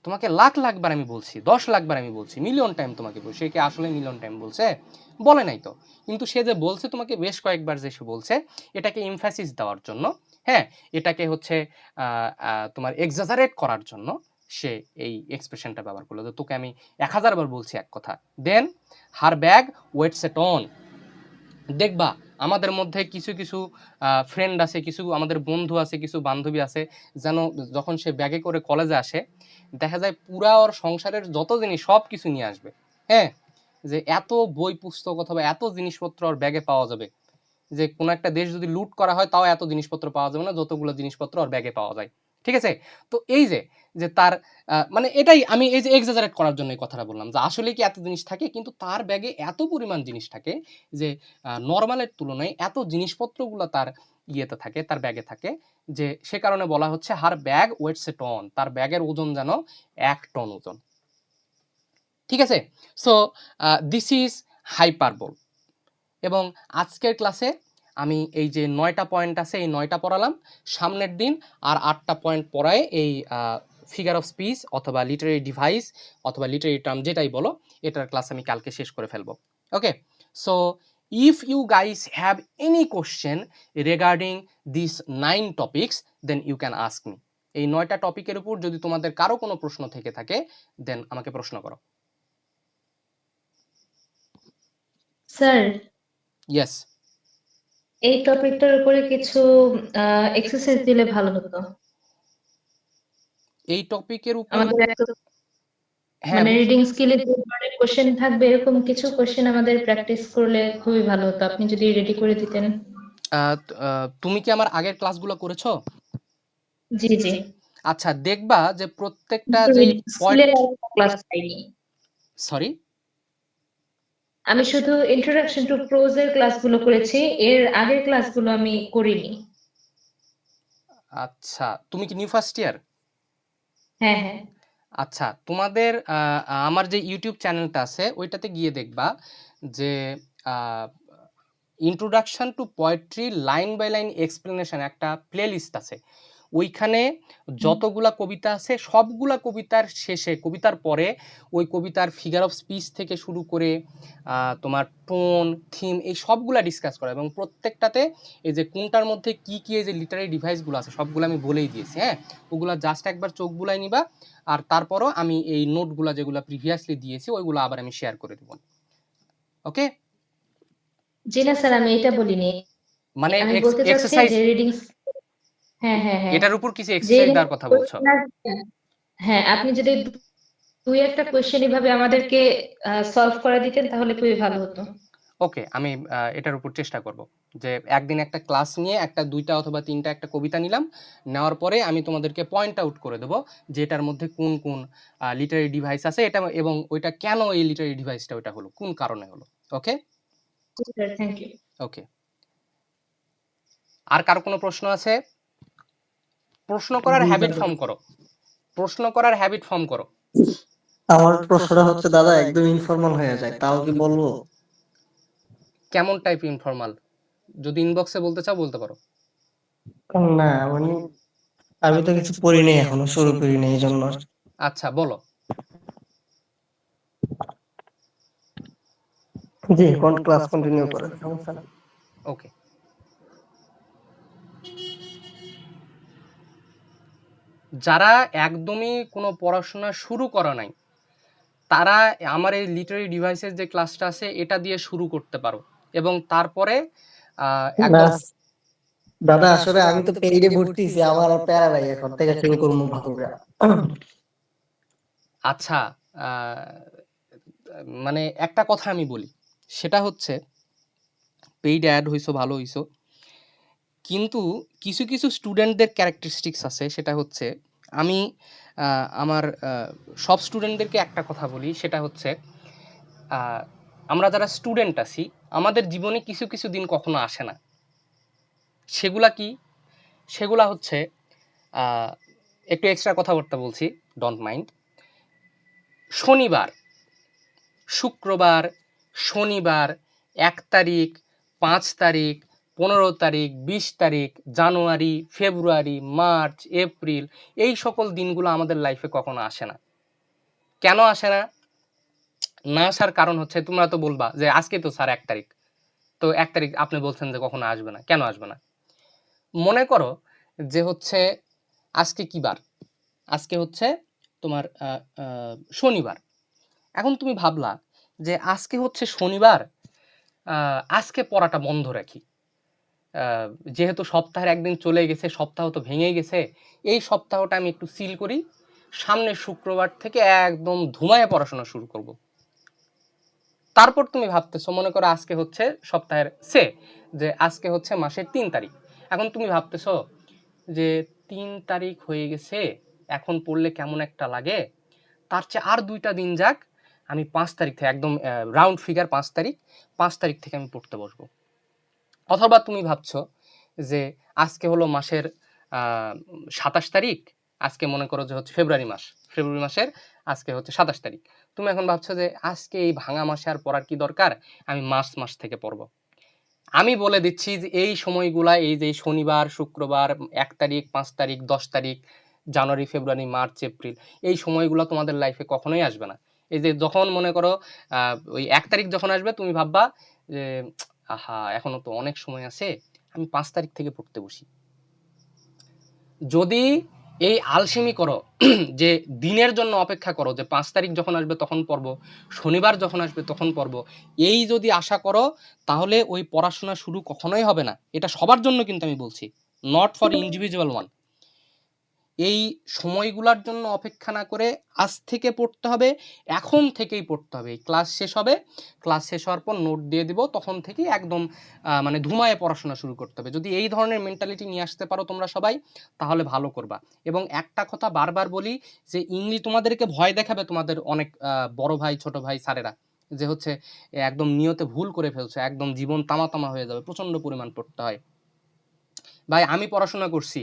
তোমাকে লাখ লাখ বার আমি বলছি, 10 লাখ বার আমি বলছি, মিলিয়ন টাইম তোমাকে বলছি। সে কি আসলে মিলিয়ন টাইম বলছে? বলে নাই তো। কিন্তু সে যে বলছে তোমাকে বেশ কয়েকবার, যে সে বলছে এটাকে এমফ্যাসিস দেওয়ার জন্য, হ্যাঁ, এটাকে হচ্ছে তোমার এক্সাজারেট করার জন্য সে এই এক্সপ্রেশনটা ব্যবহার করলো। তো তোকে আমি 1000 বার বলছি এক কথা। Then her bag weights a ton. দেখবা আমাদের মধ্যে কিছু কিছু ফ্রেন্ড আছে, কিছু আমাদের বন্ধু আছে, কিছু বান্ধবী আছে, যেন যখন সে ব্যাগে করে কলেজে আসে দেখা যায় পুরা ওর সংসারের যত জিনিস সব কিছু নিয়ে আসবে। হ্যাঁ, যে এত বই পুস্তক অথবা এত জিনিসপত্র ওর ব্যাগে পাওয়া যাবে যে কোনো একটা দেশ যদি লুট করা হয় তাও এত জিনিসপত্র পাওয়া যাবে না যতগুলো জিনিসপত্র ওর ব্যাগে পাওয়া যায়। ঠিক আছে? তো এই যে যে তার মানে এটাই আমি এই যে এক্সাজারেট করার জন্য এই কথাটা বললাম যে আসলে কি এত জিনিস থাকে, কিন্তু তার ব্যাগে এত পরিমাণ জিনিস থাকে যে নর্মালের তুলনায় এত জিনিসপত্রগুলো তার ইয়েতে থাকে, তার ব্যাগে থাকে, যে সে কারণে বলা হচ্ছে হার ব্যাগ ওয়েটস এ টন, তার ব্যাগের ওজন যেন 1 টন ওজন। ঠিক আছে? So this is hyperbole. এবং আজকের ক্লাসে আমি এই যে 9টা পয়েন্ট আছে এই 9টা পড়ালাম, সামনের দিন আর 8টা পয়েন্ট পড়ায় এই ফিগার অফ স্পিচ অথবা লিটারেরি ডিভাইস অথবা লিটারেরি টার্ম যেটাই বলো এটার ক্লাস আমি কালকে শেষ করে ফেলবো। Okay, so if you guys have any question regarding this 9 topics then you can ask me. এই 9টা টপিকের উপর যদি তোমাদের কারো কোনো প্রশ্ন থেকে থাকে দেন আমাকে প্রশ্ন করো। স্যার, ইয়েস, এই টপিকটার উপরে কিছু এক্সারসাইজ দিলে ভালো হতো। এই টপিকের উপর আমাদের একটা হ্যাঁ রিডিং স্কিলে যে ধরনের কোশ্চেন থাকবে এরকম কিছু কোশ্চেন আমাদের প্র্যাকটিস করলে খুবই ভালো হতো, আপনি যদি রেডি করে দিতেন। তুমি কি আমার আগের ক্লাসগুলো করেছো? জি জি। আচ্ছা, দেখবা যে প্রত্যেকটা যে স্কিলের পয়েন্ট, ক্লাস পাইনি। সরি, আমি শুধু ইন্ট্রোডাকশন টু প্রোজ এর ক্লাসগুলো করেছি, এর আগের ক্লাসগুলো আমি করিনি। আচ্ছা তুমি কি নিউ ফার্স্ট ইয়ার? হ্যাঁ হ্যাঁ। আচ্ছা, তোমাদের আমার যে ইউটিউব চ্যানেলটা আছে ওইটাতে গিয়ে দেখবা যে introduction to poetry line by line explanation একটা প্লেলিস্ট আছে। ওইখানে যতগুলা কবিতা আছে সবগুলা কবিতার শেষে, কবিতার পরে ওই কবিতার ফিগার অফ স্পিচ থেকে শুরু করে তোমার টোন, থিম, এই সবগুলা ডিসকাস করা, এবং প্রত্যেকটাতে এই যে কোনটার মধ্যে কি কি এই যে লিটারারি ডিভাইসগুলো আছে সবগুলো আমি বলেই দিয়েছি। হ্যাঁ, ওগুলা জাস্ট একবার চোখ বুলাই নিবা, আর তারপরও আমি এই নোটগুলা যেগুলো প্রিভিয়াসলি দিয়েছি ওইগুলো আবার আমি শেয়ার করে দেবো। ওকে, জি না স্যার, আমি এটা বলিনি। মানে আমি বলতে চাচ্ছি এক্সারসাইজ, যে রিডিং, হ্যাঁ হ্যাঁ হ্যাঁ, এটার উপর কিছু যে এক্সারসাইজ দেওয়ার কথা বলছো? হ্যাঁ, আপনি যদি দুই একটা কোয়েশ্চেন এভাবে আমাদেরকে সলভ করে দিতেন তাহলে খুবই ভালো হতো। ওকে, আমি এটার উপর চেষ্টা করব যে একদিন একটা ক্লাস নিয়ে একটা 2টা অথবা 3টা একটা কবিতা নিলাম, নেওয়ার পরে আমি তোমাদেরকে পয়েন্ট আউট করে দেবো যে এটার মধ্যে কোন কোন লিটারারি ডিভাইস আছে এটা, এবং ওইটা কেন এই লিটারারি ডিভাইসটা ওইটা হলো, কোন কারণে হলো। Okay thank you. ওকে, আর কারো কোনো প্রশ্ন আছে? প্রশ্ন করার হ্যাবিট ফর্ম করো, প্রশ্ন করার হ্যাবিট ফর্ম করো। আমার প্রশ্নটা হচ্ছে দাদা একদম ইনফর্মাল হয়ে যায়, তাও কি বলবো? কেমন টাইপ ইনফর্মাল? যদি ইনবক্সে বলতে চাও বলতে পারো। না মানে আমি তো কিছু পড়ি নাই, এখনো শুরু করি নাই, এই জন্য। আচ্ছা বলো। জি, কোন ক্লাস কন্টিনিউ করেন, সমস্যা নেই। ওকে, যারা একদমই কোনো পড়াশোনা শুরু করা নাই তারা আমার এই লিটারারি ডিভাইসের যে ক্লাসটা আছে এটা দিয়ে শুরু করতে পারো, এবং তারপরে একদম দাদা আসলে আমি তো পেইডে ভর্তি হইছি, আমার আর প্যারা নাই, এখন থেকে শুরু করবো ভালো করে। আচ্ছা, মানে একটা কথা আমি বলি, সেটা হচ্ছে পেইড অ্যাড হইছো ভালো হইছো, কিন্তু কিছু কিছু স্টুডেন্টদের ক্যারেক্টারিস্টিক্স আছে, সেটা হচ্ছে আমি আমার সব স্টুডেন্টদেরকে একটা কথা বলি, সেটা হচ্ছে আমরা যারা স্টুডেন্ট আছি আমাদের জীবনে কিছু কিছু দিন কখনো আসে না। সেগুলা কি? সেগুলা হচ্ছে একটু এক্সট্রা কথাবার্তা বলছি, ডোন্ট মাইন্ড। শনিবার, শুক্রবার, শনিবার, 1 তারিখ, 5 তারিখ, 15 তারিখ, 20 তারিখ, জানুয়ারি, ফেব্রুয়ারি, মার্চ, এপ্রিল, এই সকল দিনগুলো আমাদের লাইফে কখনো আসে না। কেন আসে না? না আসার কারণ হচ্ছে, তোমরা তো বলবা যে আজকে তো স্যার 1 তারিখ, তো 1 তারিখ আপনি বলছেন যে কখনো আসবে না, কেন আসবে না? মনে করো যে হচ্ছে আজকে কি বার? আজকে হচ্ছে তোমার শনিবার। এখন তুমি ভাবলা যে আজকে হচ্ছে শনিবার, আজকে পড়াটা বন্ধ রাখি, যেহেতু সপ্তাহের একদিন চলে গেছে, সপ্তাহ তো ভেঙেই গেছে, এই সপ্তাহটা আমি একটু সিল করি, সামনের শুক্রবার থেকে একদম ধুমায় পড়াশোনা শুরু করব। তারপর তুমি ভাবতেছো, মনে করো আজকে হচ্ছে সপ্তাহের যে আজকে হচ্ছে মাসের 3 তারিখ। এখন তুমি ভাবতেছো যে 3 তারিখ হয়ে গেছে, এখন পড়লে কেমন একটা লাগে, তার চেয়ে আর 2টা দিন যাক, আমি 5 তারিখ থেকে একদম রাউন্ড ফিগার 5 তারিখ থেকে আমি পড়তে বসবো। অথবা তুমি ভাবছো যে আজকে হলো মাসের 27 তারিখ, আজকে মনে করো যে হচ্ছে ফেব্রুয়ারি মাসের আজকে হচ্ছে 27 তারিখ। তুমি এখন ভাবছো যে আজকে এই ভাঙা মাসে আর পড়ার কি দরকার, আমি মাস থেকে পড়বো। আমি বলে দিচ্ছি যে এই সময়গুলা, এই যে শনিবার, শুক্রবার, 1 তারিখ, 5 তারিখ, 10 তারিখ, জানুয়ারি, ফেব্রুয়ারি, মার্চ, এপ্রিল, এই সময়গুলো তোমাদের লাইফে কখনোই আসবে না। এই যে যখন মনে করো ওই 1 তারিখ যখন আসবে, তুমি ভাববা যে আহা, এখনো তো অনেক সময় আছে, আমি 5 তারিখ থেকে পড়তে বসি। যদি এই আলসেমি করো যে দিনের জন্য অপেক্ষা করো, যে 5 তারিখ যখন আসবে তখন পড়বো, শনিবার যখন আসবে তখন পড়বো, এই যদি আশা করো, তাহলে ওই পড়াশোনা শুরু কখনোই হবে না। এটা সবার জন্য কিন্তু আমি বলছি, নট ফর ইন্ডিভিজুয়াল ওয়ান। এই সময়গুলোর জন্য অপেক্ষা না করে আজ থেকে পড়তে হবে, এখন থেকেই পড়তে হবে। ক্লাস শেষ হবে, ক্লাস শেষ হওয়ার পর নোট দিয়ে দিব, তখন থেকেই একদম মানে ধুমায়ে পড়াশোনা শুরু করতে হবে। যদি এই ধরনের মেন্টালিটি নিয়ে আসতে পারো তোমরা সবাই, তাহলে ভালো করবা। এবং একটা কথা বারবার বলি, যে ইংলিশ তোমাদেরকে ভয় দেখাবে তোমাদের অনেক বড় ভাই, ছোট ভাই, স্যারেরা, যে হচ্ছে একদম নিয়তে ভুল করে ফেলছে, একদম জীবন তামা হয়ে যাবে, প্রচণ্ড পরিমাণ পড়তে হয়। ভাই আমি পড়াশোনা করছি,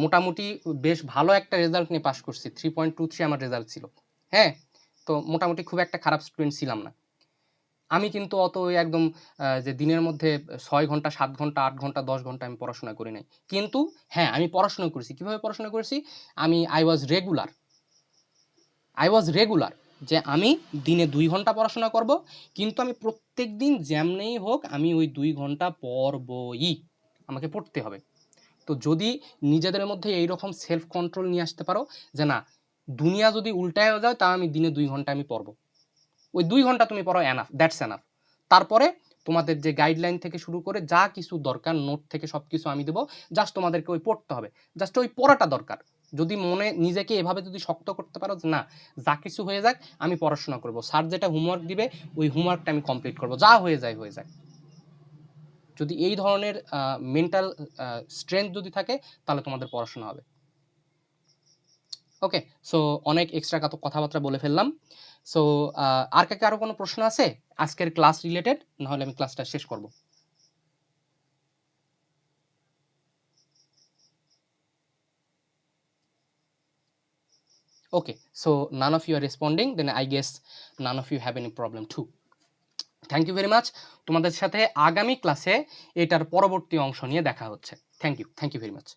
মোটামুটি বেশ ভালো একটা রেজাল্ট নিয়ে পাস করছি, 3.23 আমার রেজাল্ট ছিল। হ্যাঁ, তো মোটামুটি খুব একটা খারাপ স্টুডেন্ট ছিলাম না। আমি কিন্তু অত ওই একদম যে দিনের মধ্যে 6 ঘন্টা, 7 ঘন্টা, 8 ঘন্টা, 10 ঘন্টা আমি পড়াশোনা করি নাই। কিন্তু হ্যাঁ, আমি পড়াশোনা করেছি। কিভাবে পড়াশোনা করেছি? আই ওয়াজ রেগুলার, যে আমি দিনে 2 ঘন্টা পড়াশোনা করব, কিন্তু আমি প্রত্যেকদিন যেমনেই হোক আমি ওই 2 ঘন্টা পড়বই, আমাকে পড়তে হবে। তো যদি নিজেদের মধ্যে এইরকম সেলফ কন্ট্রোল নিয়ে আসতে পারো, যে না, দুনিয়া যদি উল্টায়ও যায়, তা আমি দিনে 2 ঘন্টা আমি পড়বো, ওই 2 ঘন্টা তুমি পড়ো, এনাফ, দ্যাটস এনাফ। তারপরে তোমাদের যে গাইডলাইন থেকে শুরু করে যা কিছু দরকার, নোট থেকে সব কিছু আমি দেবো, জাস্ট তোমাদেরকে ওই পড়তে হবে, জাস্ট ওই পড়াটা দরকার। যদি মনে নিজেকে এভাবে যদি শক্ত করতে পারো যে না, যা কিছু হয়ে যাক আমি পড়াশোনা করব, স্যার যেটা হোমওয়ার্ক দিবে ওই হোমওয়ার্কটা আমি কমপ্লিট করব, যা হয়ে যায়। যদি এই ধরনের মেন্টাল স্ট্রেংথ যদি থাকে, তাহলে তোমাদের পড়াশোনা হবে। ওকে, সো অনেক এক্সট্রা কথাবার্তা বলে ফেললাম। সো আর কাকে আরো কোনো প্রশ্ন আছে আজকের ক্লাস রিলেটেড? নাহলে আমি ক্লাসটা শেষ করব। ওকে, so none of you are responding, then I guess none of you have any problem too. Thank you very much. তোমাদের সাথে আগামী ক্লাসে এটার পরবর্তী অংশ নিয়ে দেখা হচ্ছে। Thank you very much.